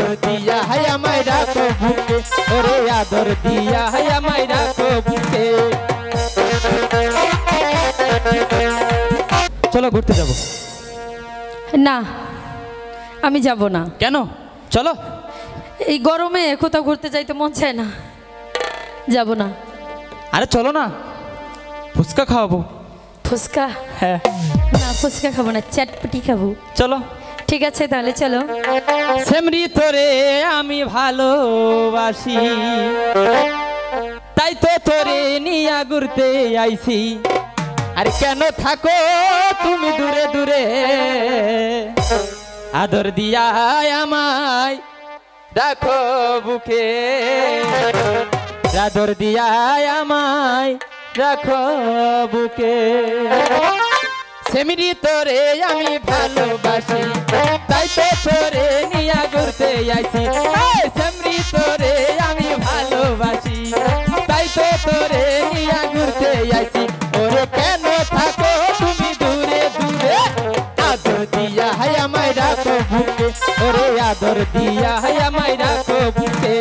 আদর দিয়া হাই আমায় রাখো বুকে, ওরে আদর দিয়া হাই আমায় রাখো বুকে। চলো ঘুরতে যাব। না আমি যাব না। কেন? চলো। এই গরমে কোথাও ঘুরতে যাইতে মন চায় না, যাব না। আরে চলো না, ফুচকা খাওয়াবো। ফুচকা? হ্যাঁ। না ফুচকা খাবো না, চাটপটি খাবো। চলো। ঠিক আছে তাহলে চলো। সেমরি তোরে আমি ভালোবাসি, তাই তো তোরে নিয়া ঘুরতে আইছি। আর কেন থাকো তুমি দূরে দূরে, আদর দিয়া আমায় রাখো বুকে, আদর দিয়া আমায় রাখো বুকে। সেমরি তোরে আমি ভালোবাসি, তাই তো তোরে নিয়া ঘুরতে আইছি। সেমরি তোরে আমি ভালোবাসি, তাই তো তোরে নিয়া ঘুরতে আইছি। ওরে কেন থাকো তুমি দূরে দূরে, আদর দিয়া হাই আমায় রাখো বুকে, ওরে আদর দিয়া হাই আমায় রাখো বুকে।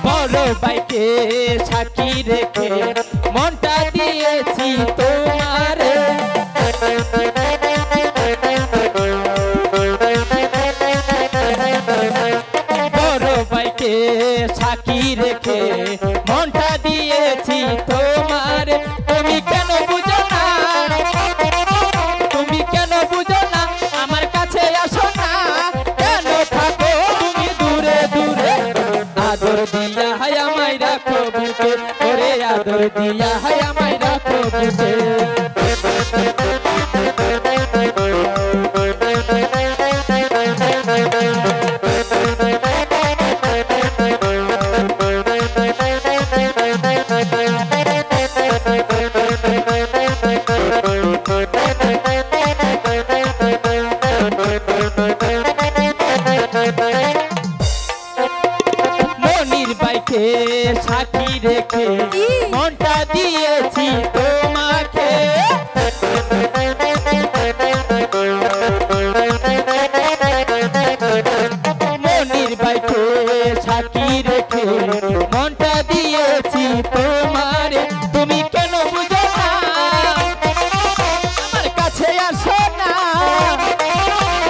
বড় ভাইকে সাক্ষী রেখে মনটা দিয়েছি তোমারে, বড় ভাইকে সাক্ষী রেখে মনটা দিয়েছি তোমারে। তুমি কেন বুঝো না, তুমি কেন বুঝো না, আমার কাছে আসো না, কেন থাকো তুমি দূরে দূরে, আদর দিয়া হাই আমায় রাখো বুকে, ওরে আদর দিয়া হাই আমায় রাখো বুকে। মনির বাইকে সাক্ষী রেখে মনটা দিয়েছি তোমাকে, মনির বাইকে সাক্ষী রেখে মনটা দিয়েছি তোমারে। তুমি কেন বুঝো না, আমার কাছে আসো না,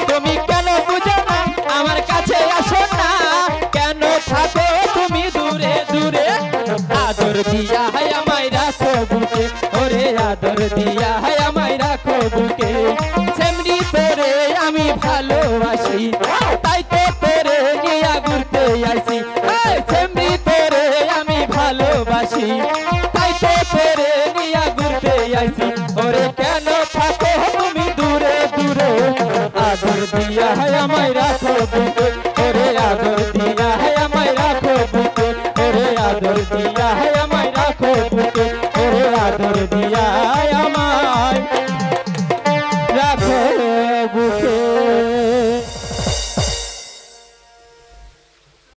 তুমি কেন বুঝো না, আমার কাছে আসো না, কেন থাকো তুমি দূরে দূরে, আদর দিয়া হাই আমায় রাখো বুকে, ওরে আদর দিয়া হাই আমায় রাখো বুকে। সেমরি তোরে আমি ভালোবাসি, তাই তো তোরে নিয়া ঘুরতে আইছি। সেমরি তোরে আমি ভালোবাসি, তাই তো তোরে নিয়া ঘুরতে আইছি। ওরে কেন থাকো তুমি দূরে দূরে, আদর দিয়া হাই আমায় রাখো বুকে, ওরে আদর দিয়া হাই আমায় রাখো বুকে, ওরে আদর দিয়া হাই আমায় রাখো বুকে, ওরে আদর দিয়া আমায়